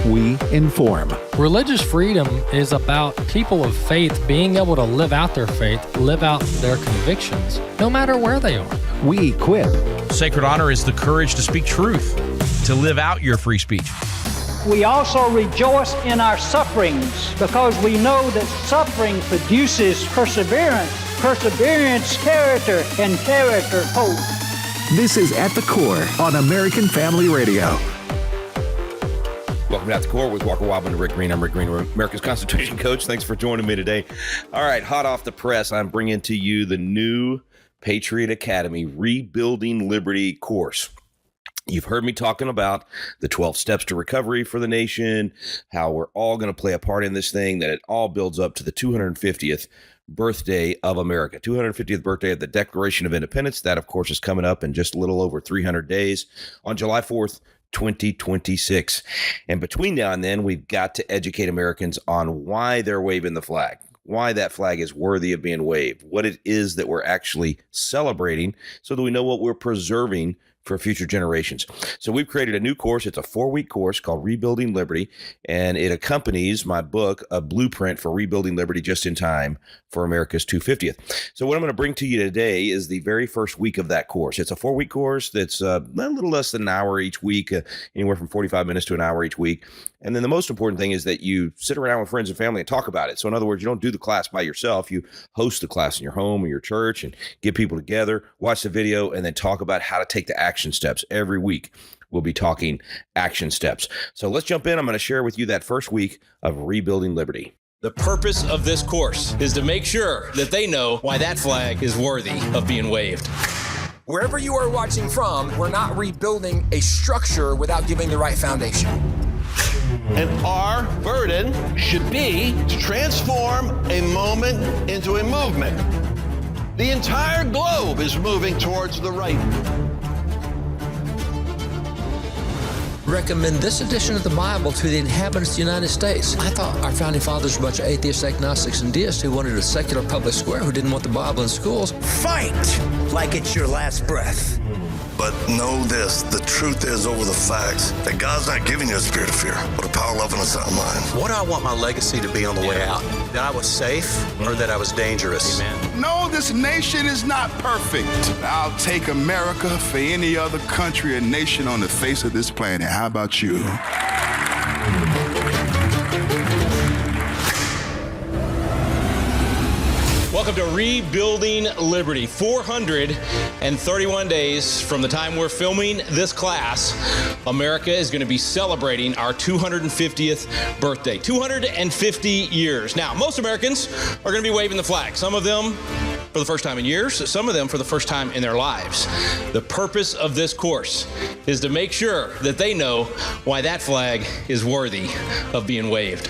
we inform. Religious freedom is about people of faith being able to live out their faith, live out their convictions, no matter where they are. We equip. Sacred honor is the courage to speak truth, to live out your free speech. We also rejoice in our sufferings because we know that suffering produces perseverance, perseverance, character, and character, hope. This is At the Core on American Family Radio. Welcome to At the Core with Walker Wildman and Rick Green. I'm Rick Green, America's Constitution Coach. Thanks for joining me today. All right, hot off the press, I'm bringing to you the new Patriot Academy Rebuilding Liberty course. You've heard me talking about the 12 steps to recovery for the nation, how we're all going to play a part in this thing, that it all builds up to the 250th birthday of America, 250th birthday of the Declaration of Independence. That, of course, is coming up in just a little over 300 days on July 4th, 2026. And between now and then, we've got to educate Americans on why they're waving the flag, why that flag is worthy of being waved, what it is that we're actually celebrating, so that we know what we're preserving for future generations. So we've created a new course. It's a 4-week course called Rebuilding Liberty, and it accompanies my book, A Blueprint for Rebuilding Liberty Just in Time for America's 250th. So what I'm going to bring to you today is the very first week of that course. It's a 4-week course that's a little less than an hour each week, anywhere from 45 minutes to an hour each week. And then the most important thing is that you sit around with friends and family and talk about it. So in other words, you don't do the class by yourself. You host the class in your home or your church and get people together, watch the video, and then talk about how to take the action steps. Every week, we'll be talking action steps. So let's jump in. I'm going to share with you that first week of Rebuilding Liberty. The purpose of this course is to make sure that they know why that flag is worthy of being waved. Wherever you are watching from, we're not rebuilding a structure without giving the right foundation. And our burden should be to transform a moment into a movement. The entire globe is moving towards the right. Recommend this edition of the Bible to the inhabitants of the United States. I thought our founding fathers were a bunch of atheists, agnostics, and deists who wanted a secular public square, who didn't want the Bible in schools. Fight like it's your last breath. But know this, the truth is over the facts, that God's not giving you a spirit of fear, but a power, love, and a sound mind. What do I want my legacy to be on the way out? That I was safe or that I was dangerous? Amen. No, this nation is not perfect. I'll take America for any other country or nation on the face of this planet. How about you? Welcome to Rebuilding Liberty. 431 days from the time we're filming this class, America is going to be celebrating our 250th birthday. 250 years. Now, most Americans are going to be waving the flag. Some of them for the first time in years, some of them for the first time in their lives. The purpose of this course is to make sure that they know why that flag is worthy of being waved.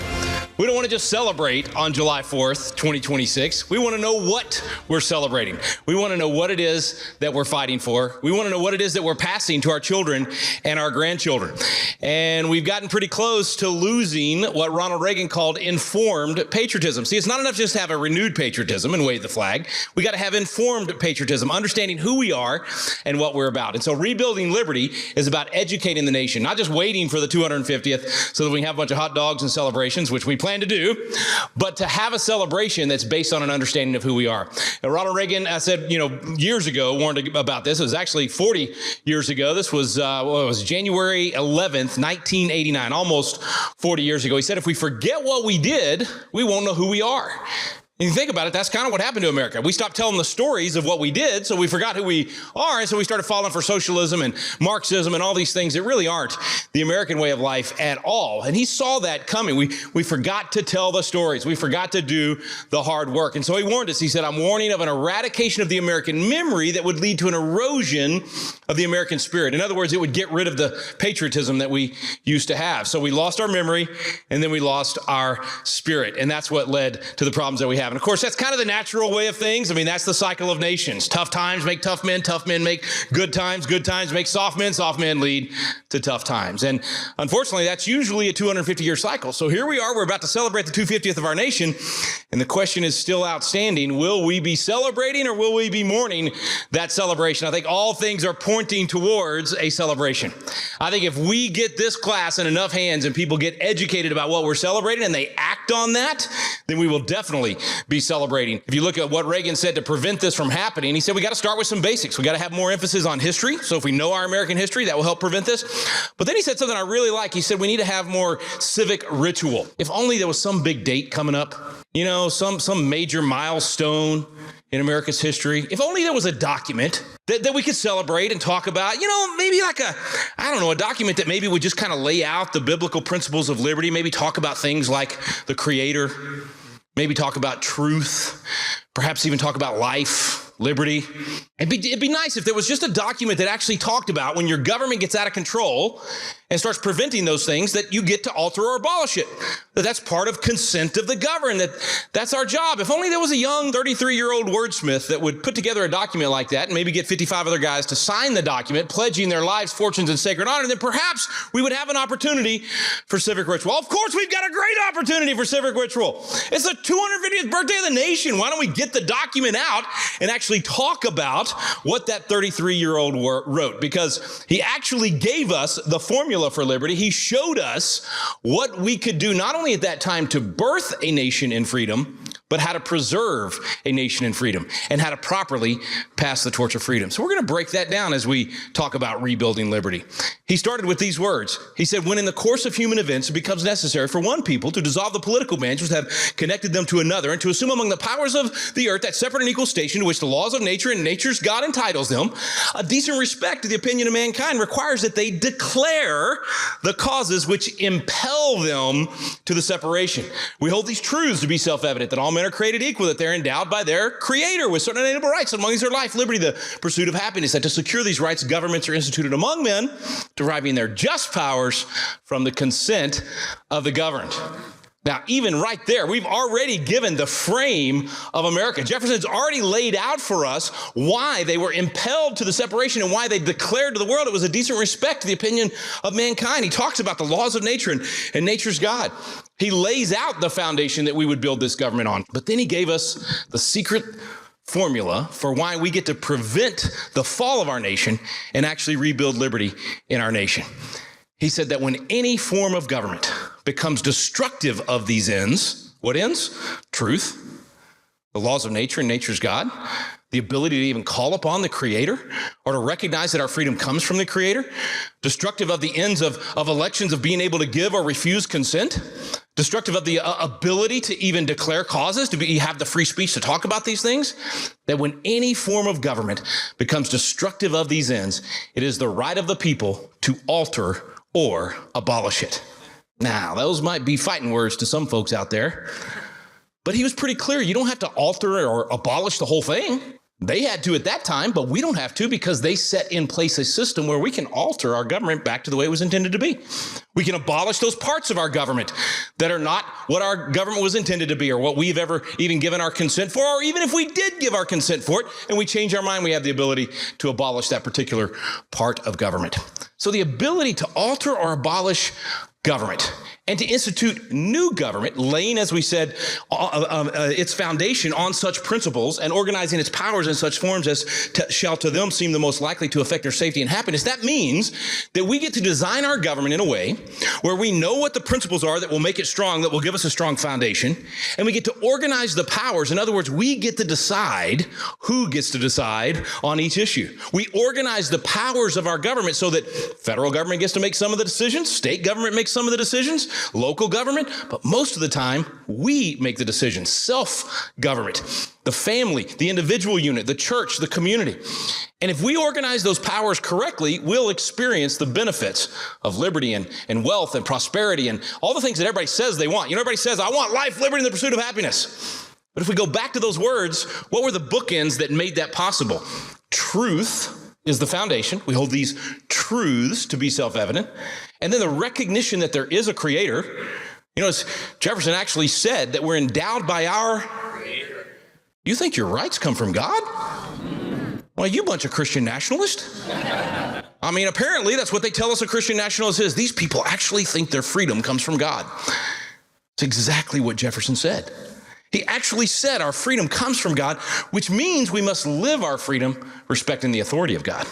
We don't want to just celebrate on July 4th, 2026. We want to know what we're celebrating. We want to know what it is that we're fighting for. We want to know what it is that we're passing to our children and our grandchildren. And we've gotten pretty close to losing what Ronald Reagan called informed patriotism. See, it's not enough just to have a renewed patriotism and wave the flag. We got to have informed patriotism, understanding who we are and what we're about. And so Rebuilding Liberty is about educating the nation, not just waiting for the 250th so that we can have a bunch of hot dogs and celebrations, which we plan to do, but to have a celebration that's based on an understanding of who we are. Now, Ronald Reagan, I said, years ago, warned about this. It was actually 40 years ago. This was, January 11th, 1989, almost 40 years ago. He said, if we forget what we did, we won't know who we are. And you think about it, that's kind of what happened to America. We stopped telling the stories of what we did, so we forgot who we are, and so we started falling for socialism and Marxism and all these things that really aren't the American way of life at all. And he saw that coming. We forgot to tell the stories. We forgot to do the hard work. And so he warned us. He said, I'm warning of an eradication of the American memory that would lead to an erosion of the American spirit. In other words, it would get rid of the patriotism that we used to have. So we lost our memory, and then we lost our spirit. And that's what led to the problems that we have have. And of course, that's kind of the natural way of things. I mean, that's the cycle of nations. Tough times make tough men make good times make soft men lead to tough times. And unfortunately, that's usually a 250-year cycle. So here we are, we're about to celebrate the 250th of our nation, and the question is still outstanding. Will we be celebrating or will we be mourning that celebration? I think all things are pointing towards a celebration. I think if we get this class in enough hands and people get educated about what we're celebrating and they act on that, then we will definitely be celebrating. If you look at what Reagan said to prevent this from happening, he said we got to start with some basics. We got to have more emphasis on history. So if we know our American history, that will help prevent this. But then he said something I really like. He said we need to have more civic ritual. If only there was some big date coming up, some major milestone in America's history. If only there was a document that we could celebrate and talk about, maybe like a document that maybe would just kind of lay out the biblical principles of liberty, maybe talk about things like the Creator, maybe talk about truth, perhaps even talk about life, liberty. It'd be nice if there was just a document that actually talked about when your government gets out of control and starts preventing those things, that you get to alter or abolish it. That's part of consent of the governed. That's our job. If only there was a young 33-year-old wordsmith that would put together a document like that and maybe get 55 other guys to sign the document, pledging their lives, fortunes, and sacred honor, then perhaps we would have an opportunity for civic ritual. Of course, we've got a great opportunity for civic ritual. It's the 250th birthday of the nation. Why don't we get the document out and actually talk about what that 33-year-old wrote? Because he actually gave us the formula for liberty. He showed us what we could do, not only at that time to birth a nation in freedom, but how to preserve a nation in freedom and how to properly pass the torch of freedom. So we're going to break that down as we talk about rebuilding liberty. He started with these words. He said, when in the course of human events, it becomes necessary for one people to dissolve the political bands which have connected them to another and to assume among the powers of the earth that separate and equal station to which the laws of nature and nature's God entitles them, a decent respect to the opinion of mankind requires that they declare the causes which impel them to the separation. We hold these truths to be self-evident, that all men are created equal, that they're endowed by their Creator with certain inalienable rights, among these are life, liberty, the pursuit of happiness, that to secure these rights, governments are instituted among men, deriving their just powers from the consent of the governed. Now, even right there, we've already given the frame of America. Jefferson's already laid out for us why they were impelled to the separation and why they declared to the world it was a decent respect to the opinion of mankind. He talks about the laws of nature and nature's God. He lays out the foundation that we would build this government on. But then he gave us the secret formula for why we get to prevent the fall of our nation and actually rebuild liberty in our nation. He said that when any form of government becomes destructive of these ends, what ends? Truth, the laws of nature and nature's God, the ability to even call upon the Creator or to recognize that our freedom comes from the Creator, destructive of the ends of elections, of being able to give or refuse consent, destructive of the ability to even declare causes, to have the free speech to talk about these things, that when any form of government becomes destructive of these ends, it is the right of the people to alter or abolish it. Now, those might be fighting words to some folks out there, but he was pretty clear. You don't have to alter or abolish the whole thing. They had to at that time, but we don't have to, because they set in place a system where we can alter our government back to the way it was intended to be. We can abolish those parts of our government that are not what our government was intended to be or what we've ever even given our consent for, or even if we did give our consent for it and we change our mind, we have the ability to abolish that particular part of government. So the ability to alter or abolish government and to institute new government, laying, as we said, its foundation on such principles and organizing its powers in such forms as shall to them seem the most likely to affect their safety and happiness. That means that we get to design our government in a way where we know what the principles are that will make it strong, that will give us a strong foundation, and we get to organize the powers. In other words, we get to decide who gets to decide on each issue. We organize the powers of our government so that federal government gets to make some of the decisions, state government makes some of the decisions, local government, but most of the time, we make the decisions. Self-government, the family, the individual unit, the church, the community. And if we organize those powers correctly, we'll experience the benefits of liberty and wealth and prosperity and all the things that everybody says they want. Everybody says, I want life, liberty, and the pursuit of happiness. But if we go back to those words, what were the bookends that made that possible? Truth is the foundation. We hold these truths to be self-evident. And then the recognition that there is a Creator. As Jefferson actually said, that we're endowed by our You think your rights come from God? Well, you bunch of Christian nationalists. I mean, apparently that's what they tell us a Christian nationalist is. These people actually think their freedom comes from God. It's exactly what Jefferson said. He actually said our freedom comes from God, which means we must live our freedom respecting the authority of God.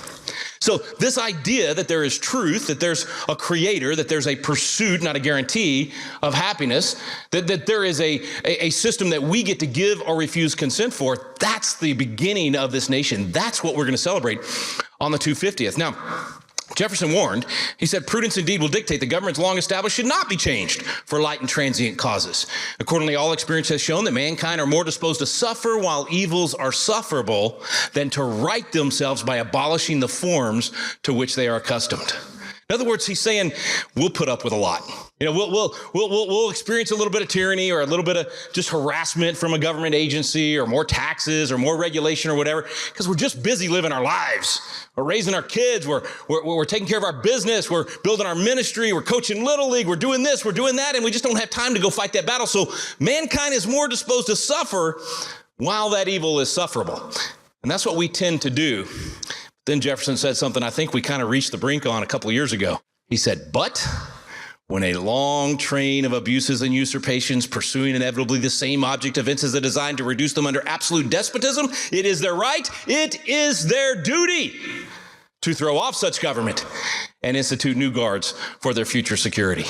So this idea that there is truth, that there's a creator, that there's a pursuit, not a guarantee of happiness, that there is a system that we get to give or refuse consent for, that's the beginning of this nation. That's what we're going to celebrate on the 250th. Now, Jefferson warned, he said, prudence indeed will dictate the government's long established should not be changed for light and transient causes. Accordingly, all experience has shown that mankind are more disposed to suffer while evils are sufferable than to right themselves by abolishing the forms to which they are accustomed. In other words, he's saying we'll put up with a lot. You know, we'll experience a little bit of tyranny or a little bit of just harassment from a government agency or more taxes or more regulation or whatever, because we're just busy living our lives. We're raising our kids. We're taking care of our business. We're building our ministry. We're coaching Little League. We're doing this. We're doing that. And we just don't have time to go fight that battle. So mankind is more disposed to suffer while that evil is sufferable. And that's what we tend to do. Then Jefferson said something I think we kind of reached the brink on a couple of years ago. He said, but when a long train of abuses and usurpations pursuing inevitably the same object evinces a design to reduce them under absolute despotism, it is their right, it is their duty to throw off such government and institute new guards for their future security.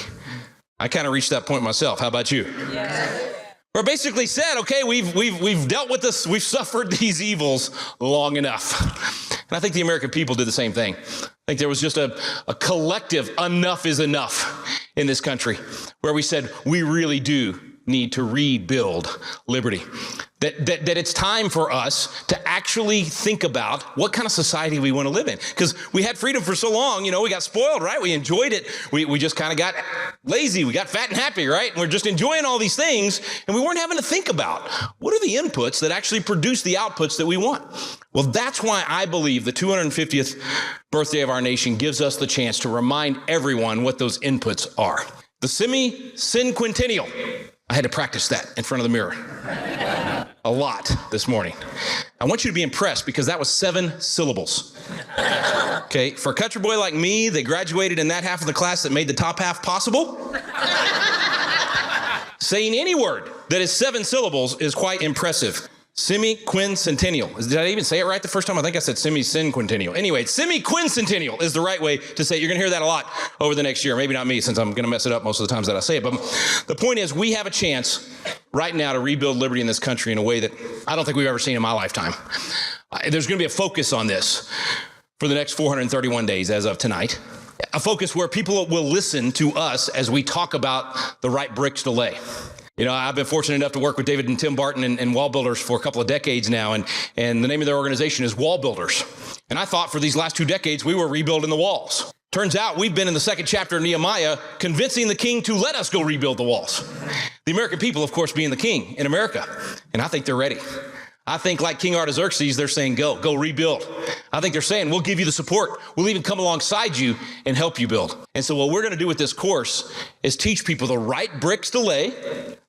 I kind of reached that point myself. How about you? Yeah. Or basically said, okay, we've dealt with this, we've suffered these evils long enough. And I think the American people did the same thing. I think there was just a collective enough is enough in this country where we said we really do need to rebuild liberty. That it's time for us to actually think about what kind of society we want to live in. Because we had freedom for so long, we got spoiled, right? We enjoyed it. We just kind of got lazy. We got fat and happy, right? And we're just enjoying all these things. And we weren't having to think about what are the inputs that actually produce the outputs that we want. Well, that's why I believe the 250th birthday of our nation gives us the chance to remind everyone what those inputs are. The semi-cinquentennial. I had to practice that in front of the mirror a lot this morning. I want you to be impressed because that was 7 syllables. Okay, for a country boy like me, they graduated in that half of the class that made the top half possible. Saying any word that is 7 syllables is quite impressive. Semi-quincentennial. Did I even say it right the first time? I think I said semi-cinquentennial. Anyway, semi-quincentennial is the right way to say it. You're going to hear that a lot over the next year. Maybe not me, since I'm going to mess it up most of the times that I say it. But the point is, we have a chance right now to rebuild liberty in this country in a way that I don't think we've ever seen in my lifetime. There's going to be a focus on this for the next 431 days as of tonight. A focus where people will listen to us as we talk about the right bricks to lay. I've been fortunate enough to work with David and Tim Barton and Wall Builders for a couple of decades now, and the name of their organization is Wall Builders. And I thought for these last 2 decades, we were rebuilding the walls. Turns out we've been in the 2nd chapter of Nehemiah, convincing the king to let us go rebuild the walls. The American people, of course, being the king in America. And I think they're ready. I think like King Artaxerxes, they're saying, go rebuild. I think they're saying, we'll give you the support. We'll even come alongside you and help you build. And so what we're going to do with this course is teach people the right bricks to lay,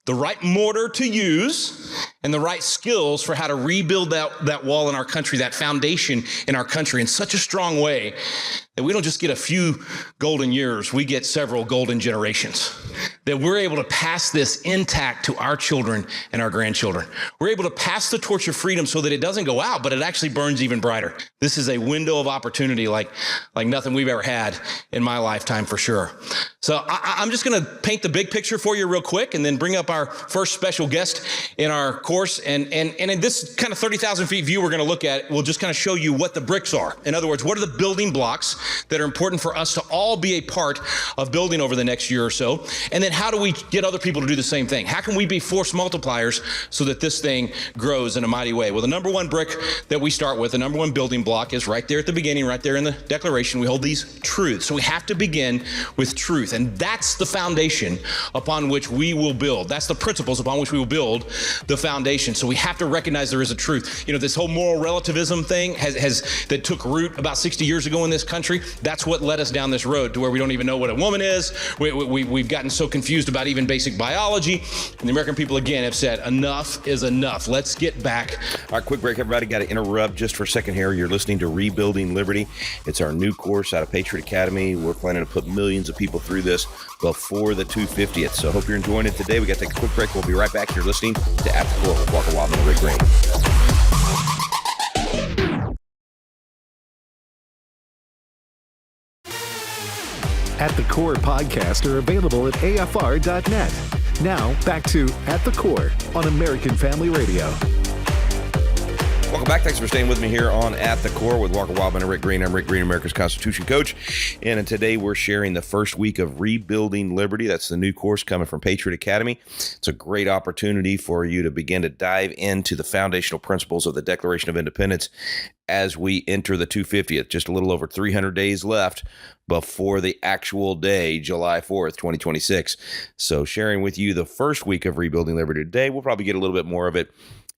the right mortar to use, and the right skills for how to rebuild that wall in our country, that foundation in our country in such a strong way that we don't just get a few golden years, we get several golden generations. That we're able to pass this intact to our children and our grandchildren. We're able to pass the torch of freedom so that it doesn't go out, but it actually burns even brighter. This is a window of opportunity like nothing we've ever had in my lifetime for sure. So I'm just going to paint the big picture for you real quick and then bring up our first special guest in our course. And in this kind of 30,000 feet view we're going to look at, we'll just kind of show you what the bricks are. In other words, what are the building blocks that are important for us to all be a part of building over the next year or so? And then how do we get other people to do the same thing? How can we be force multipliers so that this thing grows in a mighty way? Well, the number one brick that we start with, the number one building block is right there at the beginning, right there in the Declaration. We hold these truths. So we have to begin with truth. And that's the foundation upon which we will build. That's the principles upon which we will build the foundation. So we have to recognize there is a truth. This whole moral relativism thing that took root about 60 years ago in this country. country. That's what led us down this road to where we don't even know what a woman is. We've gotten so confused about even basic biology. And the American people, again, have said, enough is enough. Let's get back. All right, quick break, everybody. Got to interrupt just for a second here. You're listening to Rebuilding Liberty. It's our new course out of Patriot Academy. We're planning to put millions of people through this before the 250th. So I hope you're enjoying it today. We got to take a quick break. We'll be right back. You're listening to At the Core with Walker Wildman and Rick Green. At the Core podcasts are available at afr.net. Now, back to At the Core on American Family Radio. Welcome back. Thanks for staying with me here on At the Core with Walker Wildman and Rick Green. I'm Rick Green, America's Constitution coach. And today we're sharing the first week of Rebuilding Liberty. That's the new course coming from Patriot Academy. It's a great opportunity for you to begin to dive into the foundational principles of the Declaration of Independence as we enter the 250th. Just a little over 300 days left before the actual day, July 4th, 2026. So sharing with you the first week of Rebuilding Liberty today. We'll probably get a little bit more of it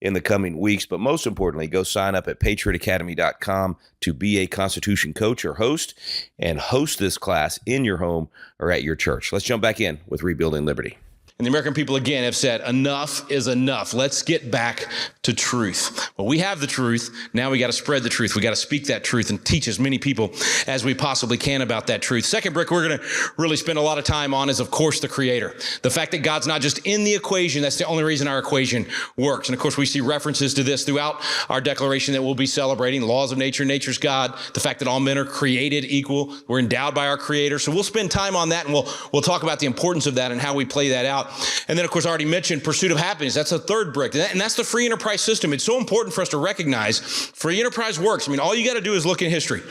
in the coming weeks, but most importantly, go sign up at patriotacademy.com to be a Constitution coach or host and host this class in your home or at your church. Let's jump back in with Rebuilding Liberty. And the American people, again, have said, enough is enough. Let's get back to truth. Well, we have the truth. Now we got to spread the truth. We got to speak that truth and teach as many people as we possibly can about that truth. Second brick we're going to really spend a lot of time on is, of course, the Creator. The fact that God's not just in the equation. That's the only reason our equation works. And, of course, we see references to this throughout our declaration that we'll be celebrating. Laws of nature, nature's God. The fact that all men are created equal. We're endowed by our Creator. So we'll spend time on that, and we'll talk about the importance of that and how we play that out. And then, of course, I already mentioned pursuit of happiness. That's a third brick. And that's the free enterprise system. It's so important for us to recognize free enterprise works. I mean, all you got to do is look in history.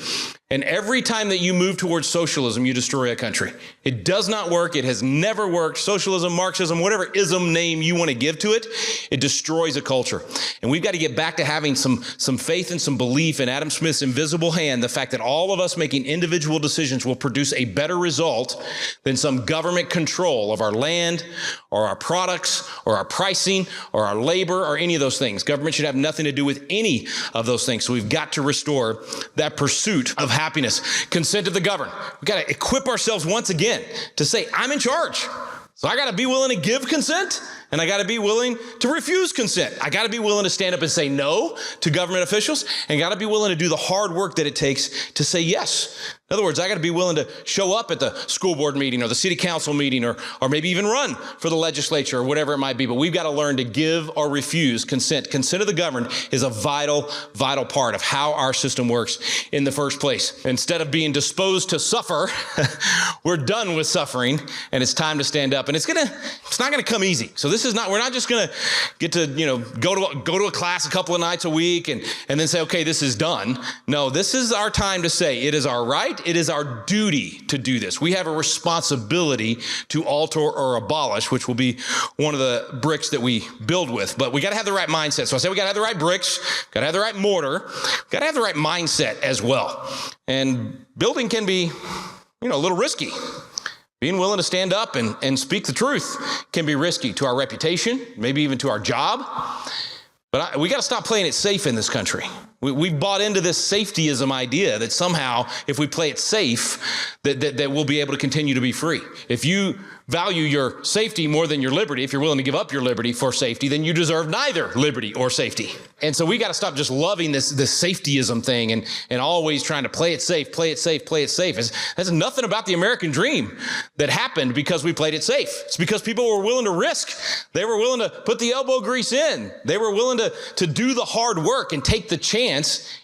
And every time that you move towards socialism, you destroy a country. It does not work. It has never worked. Socialism, Marxism, whatever ism name you want to give to it, it destroys a culture. And we've got to get back to having some faith and some belief in Adam Smith's invisible hand, the fact that all of us making individual decisions will produce a better result than some government control of our land or our products or our pricing or our labor or any of those things. Government should have nothing to do with any of those things. So we've got to restore that pursuit of happiness. Consent of the governed. We've got to equip ourselves once again to say, I'm in charge. So I got to be willing to give consent, and I got to be willing to refuse consent. I got to be willing to stand up and say no to government officials, and got to be willing to do the hard work that it takes to say yes. In other words, I got to be willing to show up at the school board meeting or the city council meeting or maybe even run for the legislature or whatever it might be. But we've got to learn to give or refuse consent. Consent of the governed is a vital, vital part of how our system works in the first place. Instead of being disposed to suffer, we're done with suffering, and it's time to stand up. And it's not gonna come easy. So we're not just gonna get to go to a class a couple of nights a week and then say, okay, this is done. No, this is our time to say it is our right. It is our duty to do this. We have a responsibility to alter or abolish, which will be one of the bricks that we build with. But we got to have the right mindset. So I say we got to have the right bricks, got to have the right mortar, got to have the right mindset as well. And building can be, a little risky. Being willing to stand up and speak the truth can be risky to our reputation, maybe even to our job. But we got to stop playing it safe in this country. We've bought into this safetyism idea that somehow if we play it safe, that we'll be able to continue to be free. If you value your safety more than your liberty, if you're willing to give up your liberty for safety, then you deserve neither liberty or safety. And so we got to stop just loving this safetyism thing and always trying to play it safe. That's nothing about the American dream that happened because we played it safe. It's because people were willing to risk. They were willing to put the elbow grease in. They were willing to do the hard work and take the chance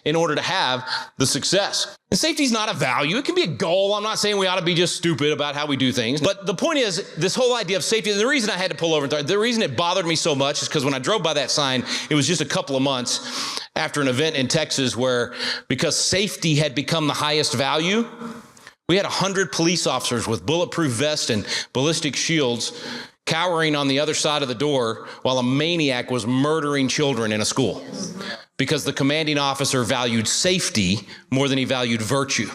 in order to have the success. And safety is not a value. It can be a goal. I'm not saying we ought to be just stupid about how we do things. But the point is, this whole idea of safety, and the reason I had to pull over, the reason it bothered me so much is because when I drove by that sign, it was just a couple of months after an event in Texas where, because safety had become the highest value, we had 100 police officers with bulletproof vests and ballistic shields cowering on the other side of the door while a maniac was murdering children in a school. Because the commanding officer valued safety more than he valued virtue.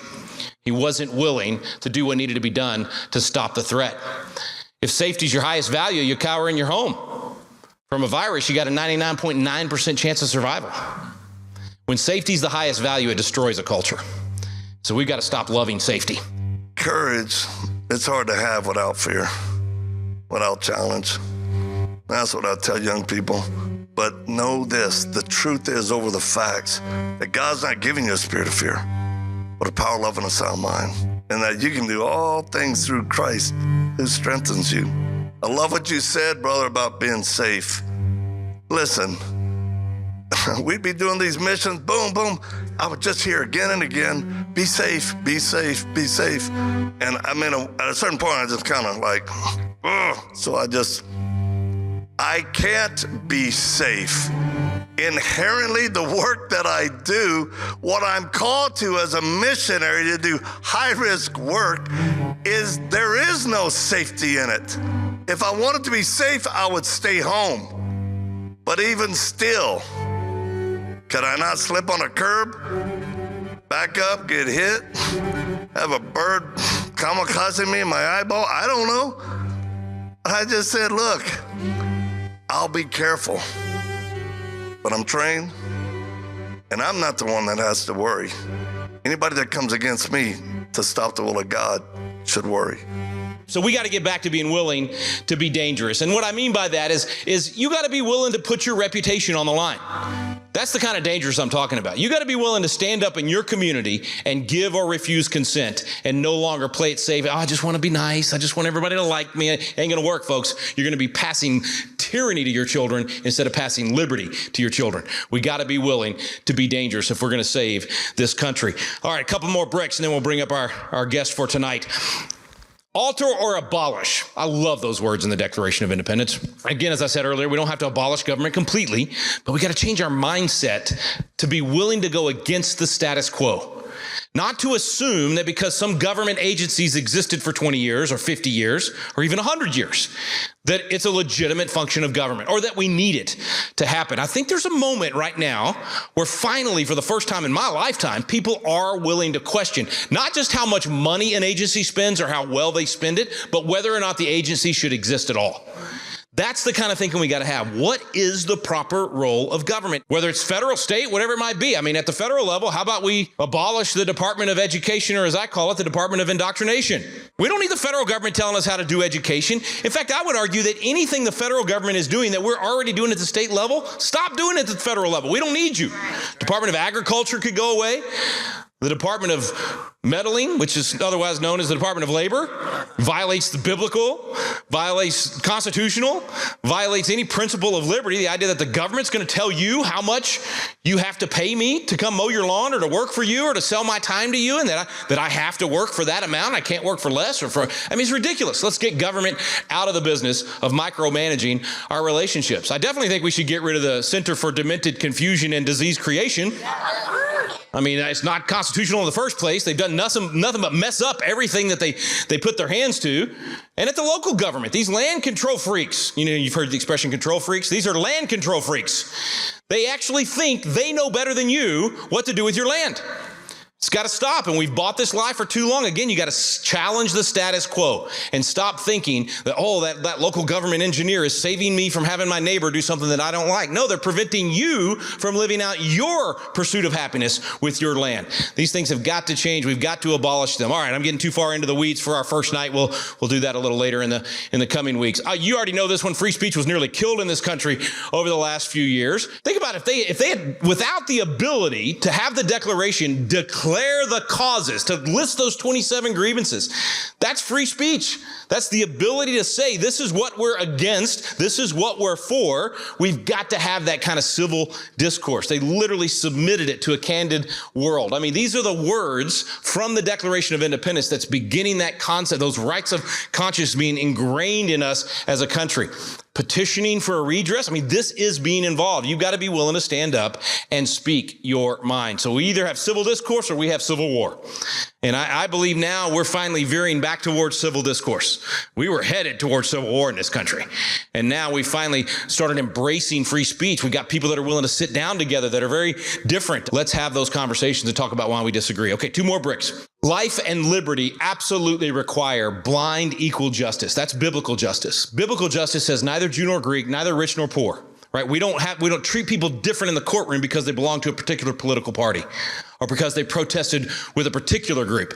He wasn't willing to do what needed to be done to stop the threat. If safety is your highest value, you cower in your home. From a virus, you got a 99.9% chance of survival. When safety is the highest value, it destroys a culture. So we've got to stop loving safety. Courage, it's hard to have without fear, without challenge. That's what I tell young people. But know this, the truth is over the facts that God's not giving you a spirit of fear, but a power, love, and a sound mind. And that you can do all things through Christ who strengthens you. I love what you said, brother, about being safe. Listen, we'd be doing these missions, boom, boom. I would just hear again and again, be safe, be safe, be safe. And I mean, at a certain point, I just kind of like, ugh. So I can't be safe. Inherently, the work that I do, what I'm called to as a missionary to do high-risk work, is there is no safety in it. If I wanted to be safe, I would stay home. But even still, could I not slip on a curb, back up, get hit, have a bird kamikaze me in my eyeball? I don't know. I just said, look, I'll be careful, but I'm trained, and I'm not the one that has to worry. Anybody that comes against me to stop the will of God should worry. So we got to get back to being willing to be dangerous. And what I mean by that is you got to be willing to put your reputation on the line. That's the kind of dangerous I'm talking about. You got to be willing to stand up in your community and give or refuse consent and no longer play it safe. Oh, I just want to be nice. I just want everybody to like me. It ain't going to work, folks. You're going to be passing tyranny to your children instead of passing liberty to your children. We got to be willing to be dangerous if we're going to save this country. All right, a couple more bricks and then we'll bring up our guest for tonight. Alter or abolish. I love those words in the Declaration of Independence. Again, as I said earlier, we don't have to abolish government completely, but we got to change our mindset to be willing to go against the status quo. Not to assume that because some government agencies existed for 20 years or 50 years or even 100 years, that it's a legitimate function of government or that we need it to happen. I think there's a moment right now where finally, for the first time in my lifetime, people are willing to question not just how much money an agency spends or how well they spend it, but whether or not the agency should exist at all. That's the kind of thinking we got to have. What is the proper role of government? Whether it's federal, state, whatever it might be. I mean, at the federal level, how about we abolish the Department of Education, or as I call it, the Department of Indoctrination? We don't need the federal government telling us how to do education. In fact, I would argue that anything the federal government is doing that we're already doing at the state level, stop doing it at the federal level. We don't need you. Department of Agriculture could go away. The Department of Meddling, which is otherwise known as the Department of Labor, violates the biblical, violates constitutional, violates any principle of liberty. The idea that the government's going to tell you how much you have to pay me to come mow your lawn or to work for you or to sell my time to you, and that I have to work for that amount. I can't work for less it's ridiculous. Let's get government out of the business of micromanaging our relationships. I definitely think we should get rid of the Center for Demented Confusion and Disease Creation. I mean, it's not constitutional in the first place. They've done nothing but mess up everything that they put their hands to. And at the local government, these land control freaks, you've heard the expression control freaks. These are land control freaks. They actually think they know better than you what to do with your land. It's got to stop, and we've bought this lie for too long. Again, you got to challenge the status quo and stop thinking that, that local government engineer is saving me from having my neighbor do something that I don't like. No, they're preventing you from living out your pursuit of happiness with your land. These things have got to change. We've got to abolish them. All right, I'm getting too far into the weeds for our first night. We'll do that a little later in the coming weeks. You already know this one. Free speech was nearly killed in this country over the last few years. Think about if they had, without the ability to have the Declaration declare the causes, to list those 27 grievances. That's free speech. That's the ability to say, this is what we're against. This is what we're for. We've got to have that kind of civil discourse. They literally submitted it to a candid world. I mean, these are the words from the Declaration of Independence that's beginning that concept, those rights of conscience being ingrained in us as a country. Petitioning for a redress. I mean, this is being involved. You've got to be willing to stand up and speak your mind. So we either have civil discourse or we have civil war. And I believe now we're finally veering back towards civil discourse. We were headed towards civil war in this country. And now we finally started embracing free speech. We've got people that are willing to sit down together that are very different. Let's have those conversations and talk about why we disagree. Okay, 2 more bricks. Life and liberty absolutely require blind equal justice. That's biblical justice. Biblical justice says neither Jew nor Greek, neither rich nor poor. Right? We don't treat people different in the courtroom because they belong to a particular political party. or because they protested with a particular group.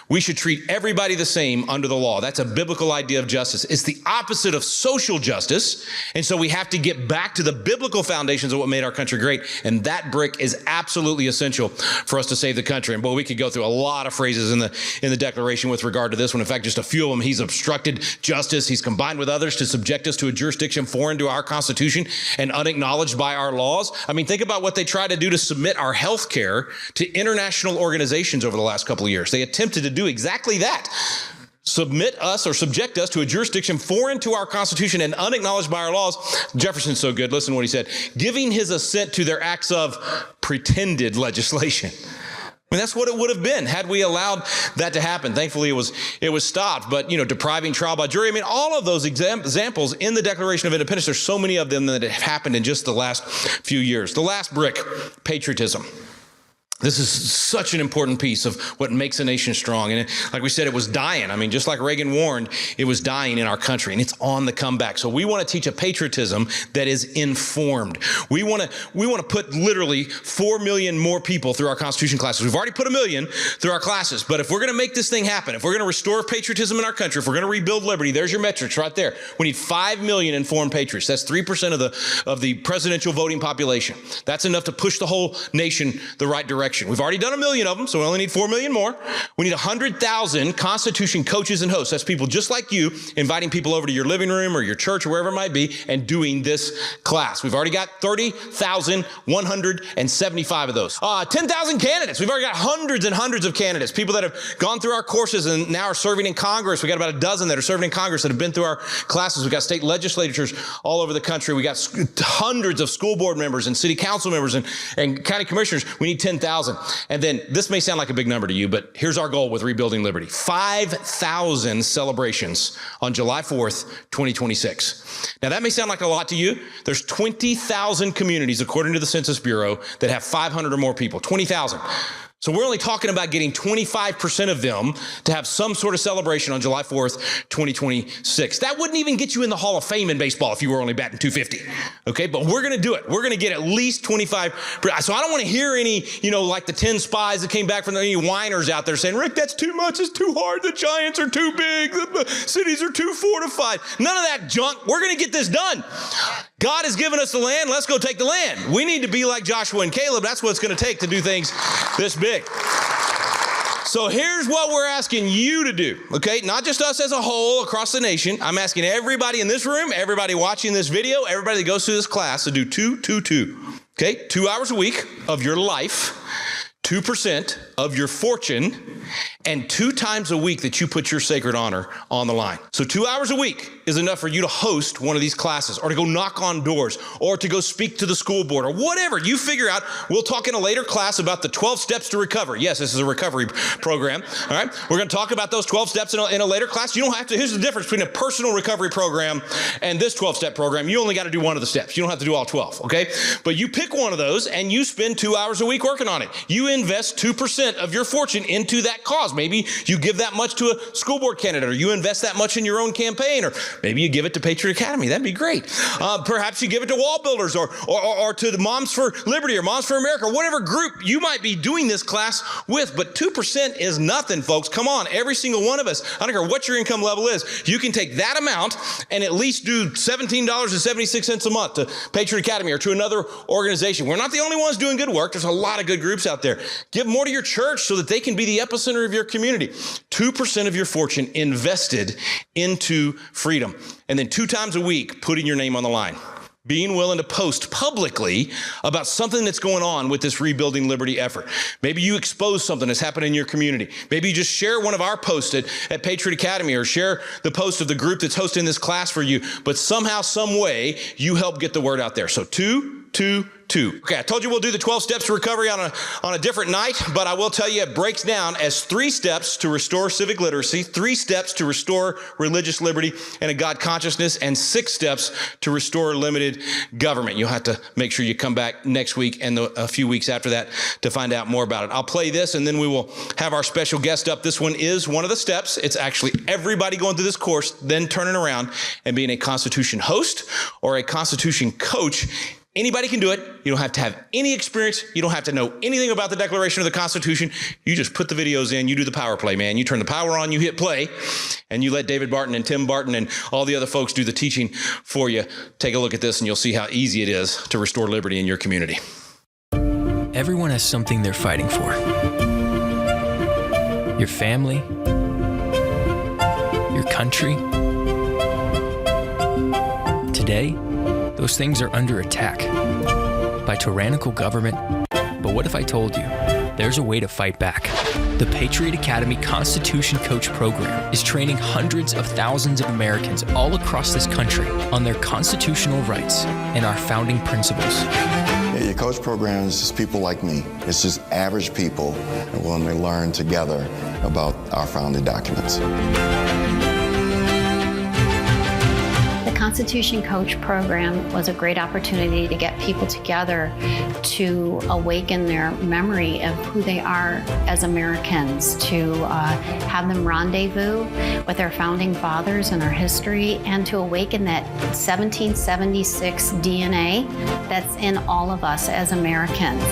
We should treat everybody the same under the law. That's a biblical idea of justice. It's the opposite of social justice. And so we have to get back to the biblical foundations of what made our country great. And that brick is absolutely essential for us to save the country. And boy, we could go through a lot of phrases in the Declaration with regard to this one. In fact, just a few of them. He's obstructed justice. He's combined with others to subject us to a jurisdiction foreign to our Constitution and unacknowledged by our laws. I mean, think about what they tried to do to submit our health care to international organizations over the last couple of years. They attempted to do exactly that. Submit us or subject us to a jurisdiction foreign to our Constitution and unacknowledged by our laws. Jefferson's so good. Listen to what he said. Giving his assent to their acts of pretended legislation. I mean, that's what it would have been had we allowed that to happen. Thankfully, it was stopped. But, depriving trial by jury. I mean, all of those examples in the Declaration of Independence, there's so many of them that have happened in just the last few years. The last brick, patriotism. This is such an important piece of what makes a nation strong. And like we said, it was dying. I mean, just like Reagan warned, it was dying in our country, and it's on the comeback. So we want to teach a patriotism that is informed. We want to put literally 4 million more people through our Constitution classes. We've already put 1 million through our classes. But if we're going to make this thing happen, if we're going to restore patriotism in our country, if we're going to rebuild liberty, there's your metrics right there. We need 5 million informed patriots. That's 3% of the presidential voting population. That's enough to push the whole nation the right direction. We've already done 1 million of them, so we only need 4 million more. We need 100,000 Constitution coaches and hosts. That's people just like you, inviting people over to your living room or your church or wherever it might be and doing this class. We've already got 30,175 of those. 10,000 candidates. We've already got hundreds and hundreds of candidates, people that have gone through our courses and now are serving in Congress. We got about a dozen that are serving in Congress that have been through our classes. We've got state legislatures all over the country. We got hundreds of school board members and city council members and county commissioners. We need 10,000. And then this may sound like a big number to you, but here's our goal with Rebuilding Liberty. 5,000 celebrations on July 4th, 2026. Now that may sound like a lot to you. There's 20,000 communities, according to the Census Bureau, that have 500 or more people. 20,000. So we're only talking about getting 25% of them to have some sort of celebration on July 4th, 2026. That wouldn't even get you in the Hall of Fame in baseball if you were only batting 250. Okay, but we're going to do it. We're going to get at least 25. So I don't want to hear any, like the 10 spies that came back from any whiners out there saying, Rick, that's too much. It's too hard. The giants are too big. The cities are too fortified. None of that junk. We're going to get this done. God has given us the land. Let's go take the land. We need to be like Joshua and Caleb. That's what it's going to take to do things this big. So here's what we're asking you to do, okay? Not just us as a whole across the nation. I'm asking everybody in this room, everybody watching this video, everybody that goes through this class to do 2-2-2, okay? 2 hours a week of your life, 2% of your fortune, and 2 times a week that you put your sacred honor on the line. So 2 hours a week is enough for you to host one of these classes or to go knock on doors or to go speak to the school board or whatever you figure out. We'll talk in a later class about the 12 steps to recovery. Yes, this is a recovery program. All right. We're going to talk about those 12 steps in a later class. You don't have to. Here's the difference between a personal recovery program and this 12-step program. You only got to do one of the steps. You don't have to do all 12. Okay. But you pick one of those and you spend 2 hours a week working on it. You invest 2% of your fortune into that cause. Maybe you give that much to a school board candidate, or you invest that much in your own campaign, or maybe you give it to Patriot Academy. That'd be great. Perhaps you give it to Wall Builders or to the Moms for Liberty or Moms for America, or whatever group you might be doing this class with. But 2% is nothing, folks. Come on. Every single one of us, I don't care what your income level is, you can take that amount and at least do $17.76 a month to Patriot Academy or to another organization. We're not the only ones doing good work. There's a lot of good groups out there. Give more to your church so that they can be the epicenter of your community. 2% of your fortune invested into freedom. And then 2 times a week, putting your name on the line. Being willing to post publicly about something that's going on with this Rebuilding Liberty effort. Maybe you expose something that's happened in your community. Maybe you just share one of our posts at Patriot Academy, or share the post of the group that's hosting this class for you. But somehow, some way, you help get the word out there. So 2. Okay, I told you we'll do the 12 steps to recovery on a different night, but I will tell you it breaks down as 3 steps to restore civic literacy, 3 steps to restore religious liberty and a God consciousness, and 6 steps to restore limited government. You'll have to make sure you come back next week and a few weeks after that to find out more about it. I'll play this and then we will have our special guest up. This one is one of the steps. It's actually everybody going through this course, then turning around and being a Constitution host or a Constitution coach Anybody can do it. You don't have to have any experience. You don't have to know anything about the Declaration of the Constitution. You just put the videos in. You do the power play, man. You turn the power on, you hit play, and you let David Barton and Tim Barton and all the other folks do the teaching for you. Take a look at this, and you'll see how easy it is to restore liberty in your community. Everyone has something they're fighting for. Your family, your country. Today, those things are under attack by tyrannical government. But what if I told you there's a way to fight back? The Patriot Academy Constitution Coach Program is training hundreds of thousands of Americans all across this country on their constitutional rights and our founding principles. Your coach program is just people like me. It's just average people and willing to learn together about our founding documents. The Constitution Coach Program was a great opportunity to get people together to awaken their memory of who they are as Americans, to have them rendezvous with their founding fathers and our history, and to awaken that 1776 DNA that's in all of us as Americans.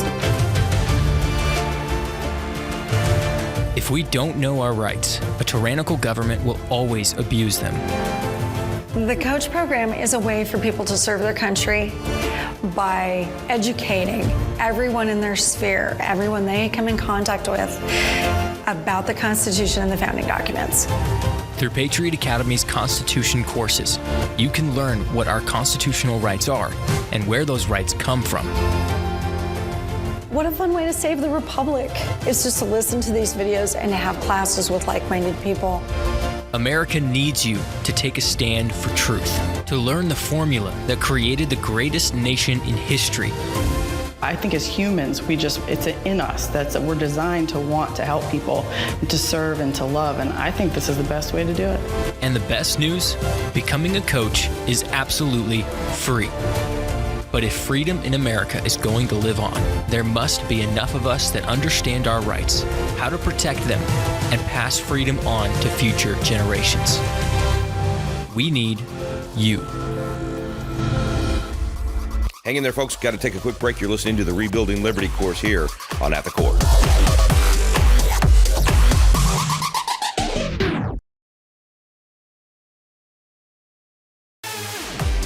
If we don't know our rights, a tyrannical government will always abuse them. The Coach Program is a way for people to serve their country by educating everyone in their sphere, everyone they come in contact with, about the Constitution and the founding documents. Through Patriot Academy's Constitution courses, you can learn what our constitutional rights are and where those rights come from. What a fun way to save the Republic is just to listen to these videos and to have classes with like-minded people. America needs you to take a stand for truth, to learn the formula that created the greatest nation in history. I think as humans, it's in us. We're designed to want to help people, to serve and to love, and I think this is the best way to do it. And the best news? Becoming a coach is absolutely free. But if freedom in America is going to live on, there must be enough of us that understand our rights, how to protect them, and pass freedom on to future generations. We need you. Hang in there, folks. Got to take a quick break. You're listening to the Rebuilding Liberty course here on At the Core.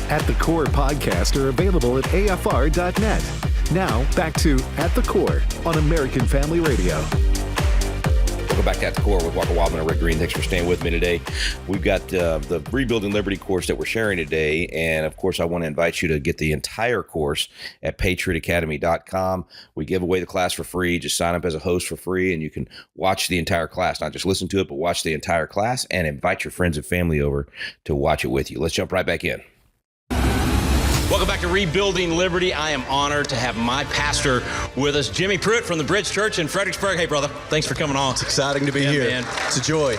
At the Core podcast are available at afr.net. Now, back to At the Core on American Family Radio. Welcome back to At the Core with Walker Wildman and Rick Green. Thanks for staying with me today. We've got the Rebuilding Liberty course that we're sharing today. And, of course, I want to invite you to get the entire course at patriotacademy.com. We give away the class for free. Just sign up as a host for free, and you can watch the entire class. Not just listen to it, but watch the entire class and invite your friends and family over to watch it with you. Let's jump right back in. Welcome back to Rebuilding Liberty. I am honored to have my pastor with us, Jimmy Pruitt from the Bridge Church in Fredericksburg. Hey, brother, thanks for coming on. It's exciting to be here. Man. It's a joy.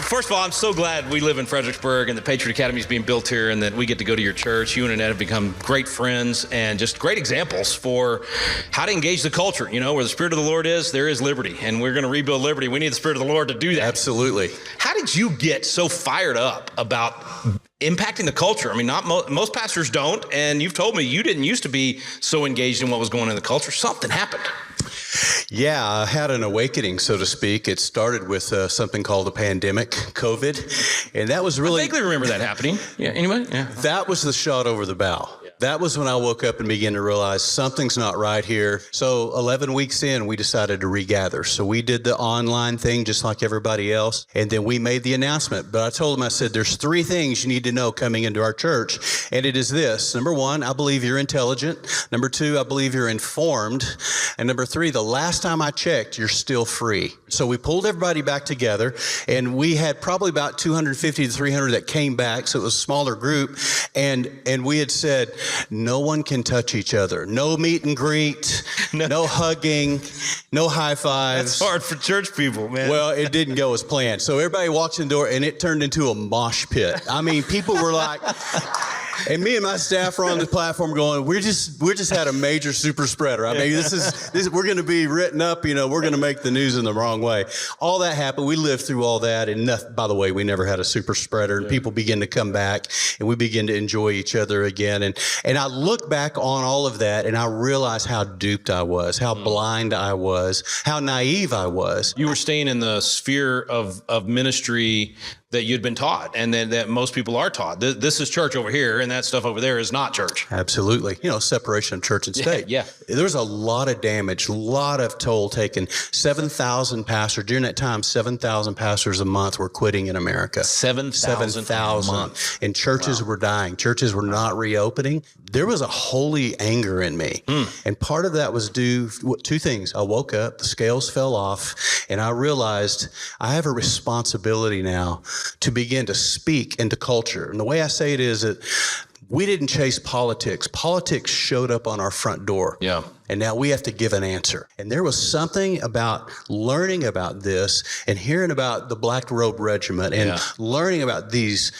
First of all, I'm so glad we live in Fredericksburg and the Patriot Academy is being built here and that we get to go to your church. You and Annette have become great friends and just great examples for how to engage the culture. You know, where the Spirit of the Lord is, there is liberty. And we're going to rebuild liberty. We need the Spirit of the Lord to do that. Absolutely. How did you get so fired up about impacting the culture? I mean, most pastors don't. And you've told me you didn't used to be so engaged in what was going on in the culture. Something happened. Yeah, I had an awakening, so to speak. It started with something called the pandemic, COVID. And that was really... I vaguely remember that happening. Yeah, anyway? Yeah. That was the shot over the bow. That was when I woke up and began to realize something's not right here. So 11 weeks in, we decided to regather. So we did the online thing just like everybody else. And then we made the announcement. But I told them, I said, there's 3 things you need to know coming into our church. And it is this. Number 1, I believe you're intelligent. Number 2, I believe you're informed. And number 3, the last time I checked, you're still free. So we pulled everybody back together. And we had probably about 250 to 300 that came back. So it was a smaller group. And we had said, no one can touch each other. No meet and greet, no hugging, no high fives. That's hard for church people, man. Well, it didn't go as planned. So everybody walks in the door and it turned into a mosh pit. I mean, people were like, And me and my staff are on the platform going, we just had a major super spreader. I mean, we're going to be written up, we're going to make the news in the wrong way. All that happened. We lived through all that. And by the way, we never had a super spreader, and people begin to come back and we begin to enjoy each other again. And I look back on all of that and I realize how duped I was, how blind I was, how naive I was. You were staying in the sphere of ministry that you'd been taught and that most people are taught. This is church over here and that stuff over there is not church. Absolutely. Separation of church and state. Yeah. There's a lot of damage, a lot of toll taken. 7,000 pastors, during that time, 7,000 pastors a month were quitting in America. 7,000 a month. And churches were dying. Churches were not reopening. There was a holy anger in me. And part of that was due to two things. I woke up, the scales fell off, and I realized I have a responsibility now to begin to speak into culture. And the way I say it is that we didn't chase politics. Politics showed up on our front door. Yeah. And now we have to give an answer. And there was something about learning about this and hearing about the Black Robe Regiment and learning about these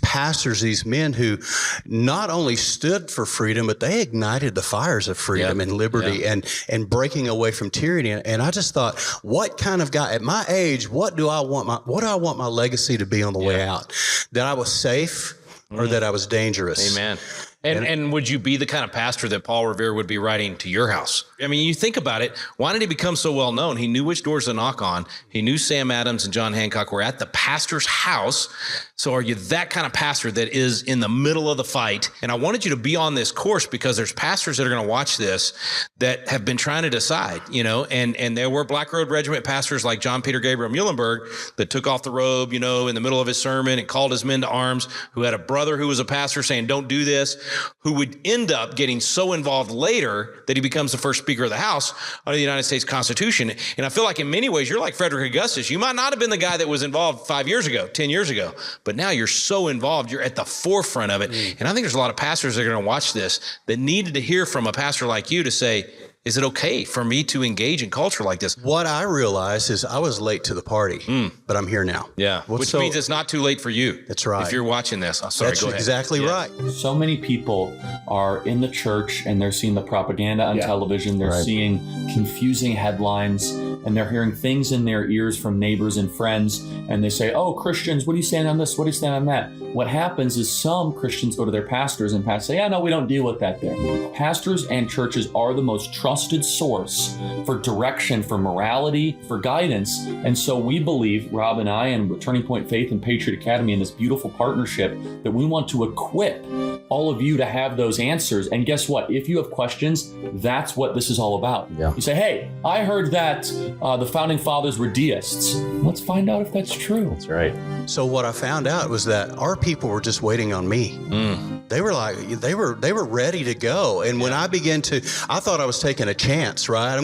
pastors, these men who not only stood for freedom, but they ignited the fires of freedom and liberty and breaking away from tyranny. And I just thought, what kind of guy at my age, what do I want my legacy to be on the way out? That I was safe or that I was dangerous? Amen. And would you be the kind of pastor that Paul Revere would be writing to your house? I mean, you think about it. Why did he become so well known? He knew which doors to knock on. He knew Sam Adams and John Hancock were at the pastor's house. So are you that kind of pastor that is in the middle of the fight? And I wanted you to be on this course because there's pastors that are going to watch this that have been trying to decide, and there were Black Robe Regiment pastors like John Peter Gabriel Muhlenberg that took off the robe, in the middle of his sermon and called his men to arms, who had a brother who was a pastor saying, don't do this, who would end up getting so involved later that he becomes the first Speaker of the House under the United States Constitution. And I feel like in many ways, you're like Frederick Augustus. You might not have been the guy that was involved 5 years ago, 10 years ago, but now you're so involved. You're at the forefront of it. And I think there's a lot of pastors that are going to watch this that needed to hear from a pastor like you to say, is it okay for me to engage in culture like this? What I realized is I was late to the party, but I'm here now. Yeah, which means it's not too late for you. That's right. If you're watching this. Oh, sorry, that's go ahead. Exactly right. So many people are in the church and they're seeing the propaganda on television. They're seeing confusing headlines and they're hearing things in their ears from neighbors and friends. And they say, oh, Christians, what do you stand on this? What do you stand on that? What happens is some Christians go to their pastors and pastors say, yeah, no, we don't deal with that there. Pastors and churches are the most trusted source for direction, for morality, for guidance. And so we believe, Rob and I, and with Turning Point Faith and Patriot Academy in this beautiful partnership, that we want to equip all of you to have those answers. And guess what? If you have questions, that's what this is all about. Yeah. You say, hey, I heard that the founding fathers were deists. Let's find out if that's true. That's right. So what I found out was that our people were just waiting on me. They were like, they were ready to go. And when I began to, I thought I was taking a chance, right?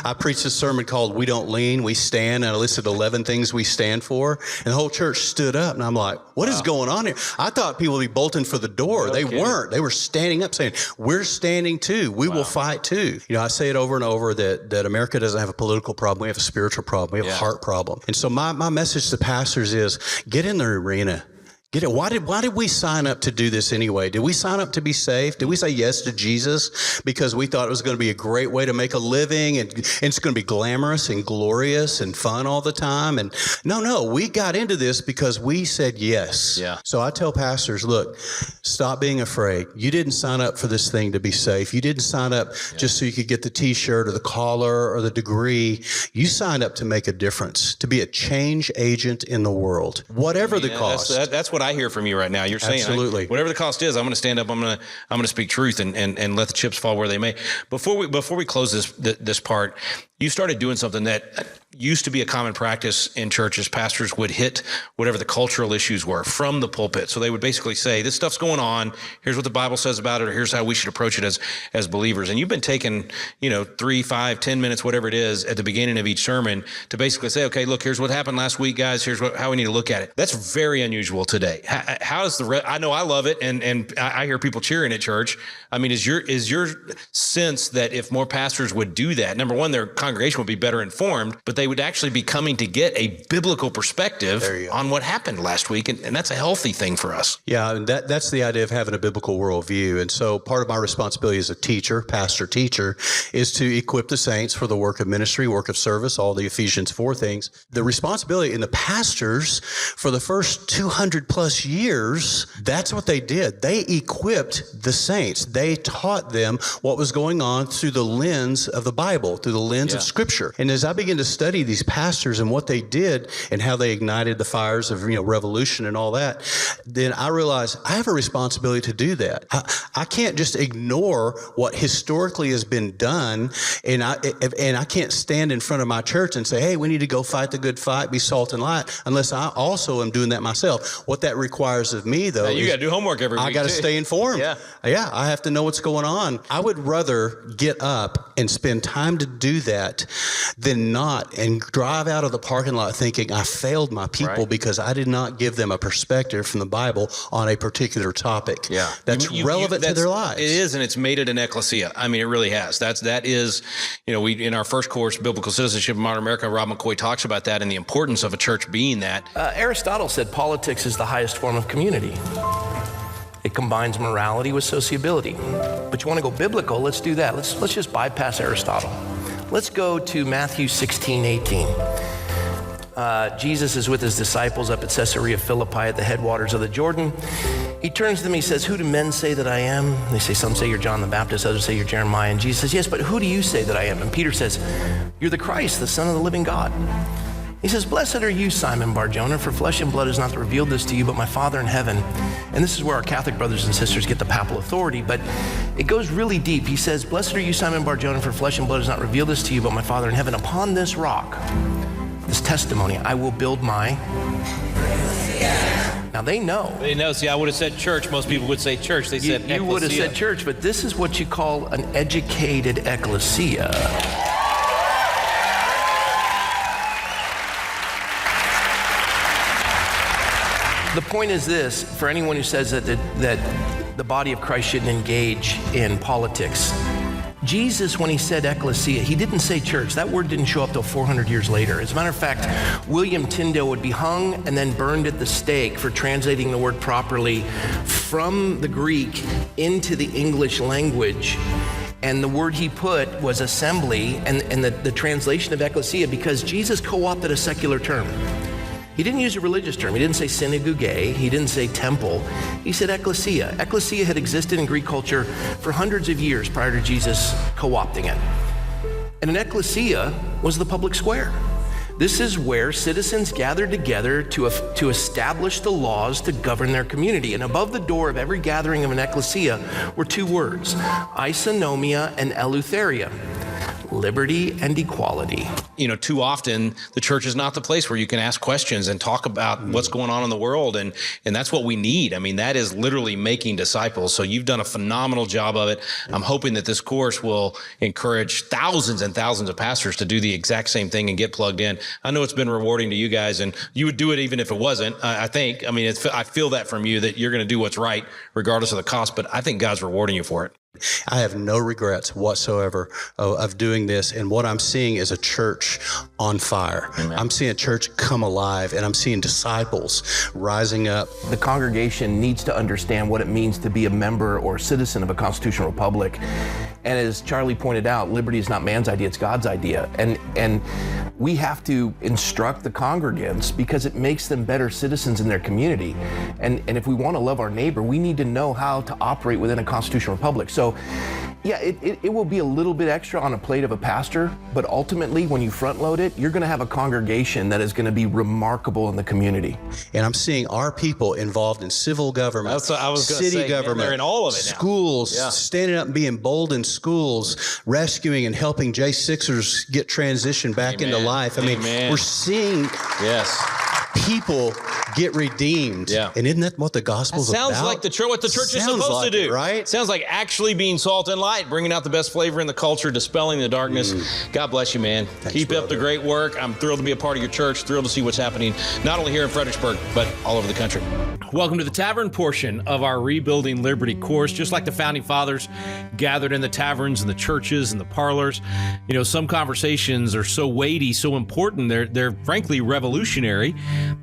I preached a sermon called We Don't Lean, We Stand, and I listed 11 things we stand for. And the whole church stood up, and I'm like, what is going on here? I thought people would be bolting for the door. They weren't. They were standing up saying, we're standing too. We will fight too. I say it over and over that America doesn't have a political problem. We have a spiritual problem. We have a heart problem. And so my message to pastors is get in the arena. Get it? Why did we sign up to do this anyway? Did we sign up to be saved? Did we say yes to Jesus because we thought it was going to be a great way to make a living and it's going to be glamorous and glorious and fun all the time? And no, we got into this because we said yes. Yeah. So I tell pastors, look, stop being afraid. You didn't sign up for this thing to be safe. You didn't sign up just so you could get the t-shirt or the collar or the degree. You signed up to make a difference, to be a change agent in the world, whatever the cost. That's what I hear from you right now. You're saying, absolutely, whatever the cost is, I'm going to stand up. I'm going to speak truth and let the chips fall where they may. Before we close this part, you started doing something that used to be a common practice in churches. Pastors would hit whatever the cultural issues were from the pulpit. So they would basically say, this stuff's going on. Here's what the Bible says about it, or here's how we should approach it as believers. And you've been taking, 3, 5, 10 minutes, whatever it is, at the beginning of each sermon to basically say, okay, look, here's what happened last week, guys. Here's how we need to look at it. That's very unusual today. How does I know I love it, and I hear people cheering at church. I mean, is your sense that if more pastors would do that, number one, they're congregation would be better informed, but they would actually be coming to get a biblical perspective on what happened last week. And that's a healthy thing for us. Yeah, and that's the idea of having a biblical worldview. And so part of my responsibility as a teacher, pastor teacher, is to equip the saints for the work of ministry, work of service, all the Ephesians 4 things. The responsibility in the pastors for the first 200 plus years, that's what they did. They equipped the saints. They taught them what was going on through the lens of the Bible, through the lens of Scripture. And as I began to study these pastors and what they did and how they ignited the fires of revolution and all that, then I realized I have a responsibility to do that. I can't just ignore what historically has been done, and I can't stand in front of my church and say, hey, we need to go fight the good fight, be salt and light, unless I also am doing that myself. What that requires of me, though, you got to do homework every week. I got to stay informed. Yeah, I have to know what's going on. I would rather get up and spend time to do that than not, and drive out of the parking lot thinking I failed my people because I did not give them a perspective from the Bible on a particular topic. That's relevant to their lives. It is, and it's made it an ecclesia. I mean, it really has. That is, we in our first course, Biblical Citizenship in Modern America, Rob McCoy talks about that and the importance of a church being that. Aristotle said politics is the highest form of community. It combines morality with sociability. But you want to go biblical? Let's do that. Let's just bypass Aristotle. Let's go to Matthew 16:18. Jesus is with his disciples up at Caesarea Philippi at the headwaters of the Jordan. He turns to them, he says, who do men say that I am? They say, some say you're John the Baptist, others say you're Jeremiah. And Jesus says, yes, but who do you say that I am? And Peter says, you're the Christ, the Son of the living God. He says, blessed are you, Simon Bar-Jonah, for flesh and blood has not revealed this to you, but my Father in heaven. And this is where our Catholic brothers and sisters get the papal authority, but it goes really deep. He says, blessed are you, Simon Bar-Jonah, for flesh and blood has not revealed this to you, but my Father in heaven. Upon this rock, this testimony, I will build my... Now they know. They know. See, I would have said church. Most people would say church. They said ecclesia. You would have said church, but this is what you call an educated ecclesia. The point is this, for anyone who says that the body of Christ shouldn't engage in politics, Jesus, when he said ecclesia, he didn't say church. That word didn't show up till 400 years later. As a matter of fact, William Tyndale would be hung and then burned at the stake for translating the word properly from the Greek into the English language. And the word he put was assembly and the translation of ecclesia, because Jesus co-opted a secular term. He didn't use a religious term. He didn't say synagogue. He didn't say temple. He said ecclesia. Ecclesia had existed in Greek culture for hundreds of years prior to Jesus co-opting it. And an ecclesia was the public square. This is where citizens gathered together to establish the laws to govern their community. And above the door of every gathering of an ecclesia were two words, isonomia and eleutheria. Liberty and equality. Too often the church is not the place where you can ask questions and talk about what's going on in the world. And that's what we need. I mean, that is literally making disciples. So you've done a phenomenal job of it. I'm hoping that this course will encourage thousands and thousands of pastors to do the exact same thing and get plugged in. I know it's been rewarding to you guys, and you would do it even if it wasn't. I think, I feel that from you, that you're going to do what's right regardless of the cost, but I think God's rewarding you for it. I have no regrets whatsoever of doing this. And what I'm seeing is a church on fire. Amen. I'm seeing a church come alive, and I'm seeing disciples rising up. The congregation needs to understand what it means to be a member or citizen of a constitutional republic. And as Charlie pointed out, liberty is not man's idea, it's God's idea. And we have to instruct the congregants because it makes them better citizens in their community. And if we want to love our neighbor, we need to know how to operate within a constitutional republic. So, yeah, it will be a little bit extra on a plate of a pastor, but ultimately, when you front load it, you're going to have a congregation that is going to be remarkable in the community. And I'm seeing our people involved in civil government, city government, they're in all of it now. Schools, standing up and being bold in schools, rescuing and helping J6ers get transitioned back into life. I mean, we're seeing people get redeemed. Yeah. And isn't that what the gospel's about? Sounds like what the church is Sounds supposed like to do, it, right? Sounds like actually being salt and light, bringing out the best flavor in the culture, dispelling the darkness. God bless you, man. Keep up the great work. I'm thrilled to be a part of your church, thrilled to see what's happening, not only here in Fredericksburg, but all over the country. Welcome to the tavern portion of our Rebuilding Liberty course. Just like the Founding Fathers gathered in the taverns and the churches and the parlors, you know, some conversations are so weighty, so important, they're frankly revolutionary,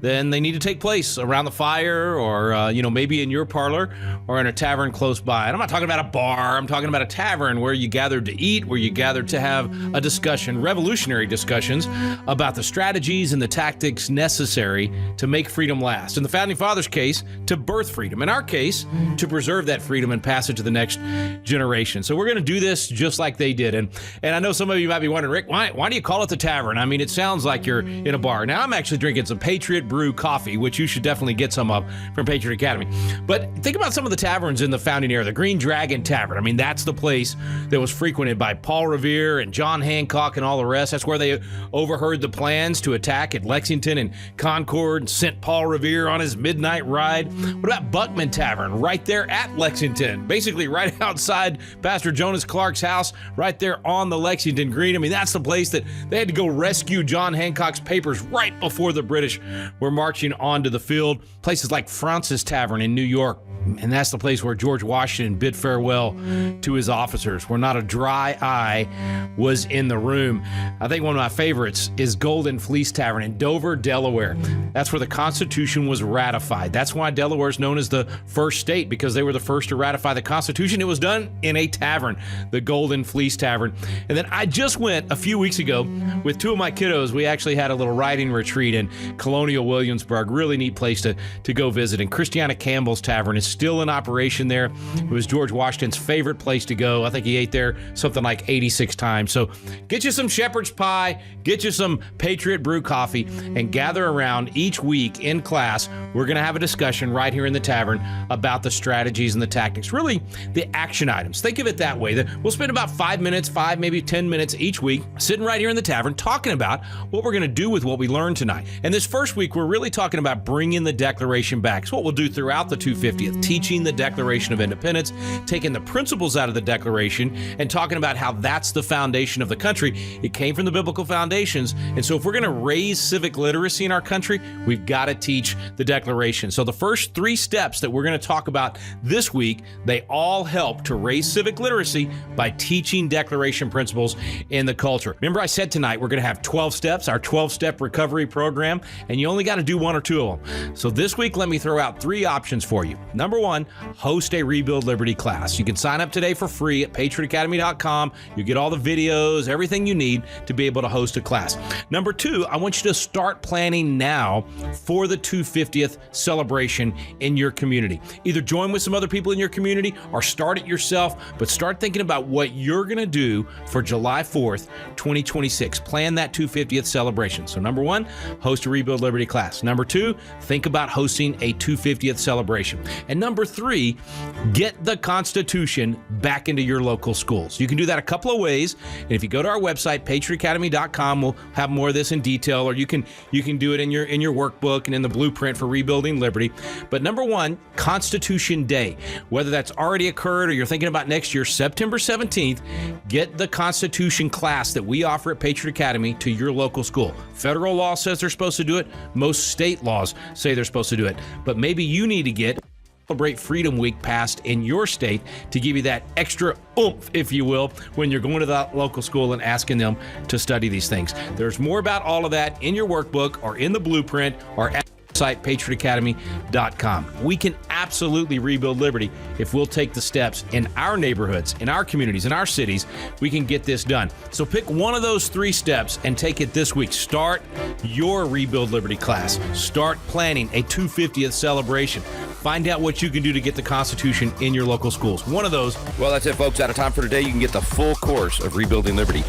then they need to take place around the fire or, maybe in your parlor or in a tavern close by. And I'm not talking about a bar. I'm talking about a tavern where you gathered to eat, where you gathered to have a discussion, revolutionary discussions about the strategies and the tactics necessary to make freedom last. In the Founding Fathers' case, to birth freedom. In our case, to preserve that freedom and pass it to the next generation. So we're going to do this just like they did. And I know some of you might be wondering, Rick, why do you call it the tavern? I mean, it sounds like you're in a bar. Now, I'm actually drinking some Patriot Brew coffee, which you should definitely get some of from Patriot Academy. But think about some of the taverns in the founding era. The Green Dragon Tavern. I mean, that's the place that was frequented by Paul Revere and John Hancock and all the rest. That's where they overheard the plans to attack at Lexington and Concord and sent Paul Revere on his midnight ride. What about Buckman Tavern? Right there at Lexington. Basically right outside Pastor Jonas Clark's house, right there on the Lexington Green. I mean, that's the place that they had to go rescue John Hancock's papers right before the British were marching onto the field. Places like Fraunces Tavern in New York. And that's the place where George Washington bid farewell to his officers, where not a dry eye was in the room. I think one of my favorites is Golden Fleece Tavern in Dover, Delaware. That's where the Constitution was ratified. That's why Delaware is known as the first state, because they were the first to ratify the Constitution. It was done in a tavern, the Golden Fleece Tavern. And then I just went a few weeks ago with two of my kiddos. We actually had a little riding retreat in Colonial Williamsburg. Really neat place to go visit. And Christiana Campbell's Tavern is still in operation there. It was George Washington's favorite place to go. I think he ate there something like 86 times. So get you some shepherd's pie, get you some Patriot Brew coffee, and gather around each week in class. We're going to have a discussion right here in the tavern about the strategies and the tactics, really the action items. Think of it that way. We'll spend about 5 minutes, maybe 10 minutes each week sitting right here in the tavern talking about what we're going to do with what we learned tonight. And this first week, we're really talking about bringing the Declaration back. It's what we'll do throughout the 250th, teaching the Declaration of Independence, taking the principles out of the Declaration, and talking about how that's the foundation of the country. It came from the biblical foundations. And so if we're going to raise civic literacy in our country, we've got to teach the Declaration. So the first 3 steps that we're going to talk about this week, they all help to raise civic literacy by teaching Declaration principles in the culture. Remember, I said tonight we're going to have 12 steps, our 12-step recovery program, and you only got to do 1 or 2 of them. So this week, let me throw out 3 options for you. Number 1, host a Rebuild Liberty class. You can sign up today for free at patriotacademy.com. You get all the videos, everything you need to be able to host a class. Number 2, I want you to start planning now for the 250th celebration in your community. Either join with some other people in your community or start it yourself, but start thinking about what you're going to do for July 4th, 2026. Plan that 250th celebration. So number 1, host a Rebuild Liberty class. Number 2, think about hosting a 250th celebration. And number 3, get the Constitution back into your local schools. You can do that a couple of ways. And if you go to our website, patriotacademy.com, we'll have more of this in detail, or you can do it in your workbook and in the blueprint for Rebuilding Liberty. But number 1, Constitution Day. Whether that's already occurred or you're thinking about next year, September 17th, get the Constitution class that we offer at Patriot Academy to your local school. Federal law says they're supposed to do it. Most state laws say they're supposed to do it. But maybe you need to get Celebrate Freedom Week passed in your state to give you that extra oomph, if you will, when you're going to that local school and asking them to study these things. There's more about all of that in your workbook or in the blueprint or at site patriotacademy.com. We can absolutely rebuild liberty if we'll take the steps in our neighborhoods, in our communities, in our cities. We can get this done. So pick one of those 3 steps and take it this week. Start your Rebuild Liberty class. Start planning a 250th celebration. Find out what you can do to get the Constitution in your local schools. One of those. Well, that's it, folks. Out of time for today. You can get the full course of Rebuilding Liberty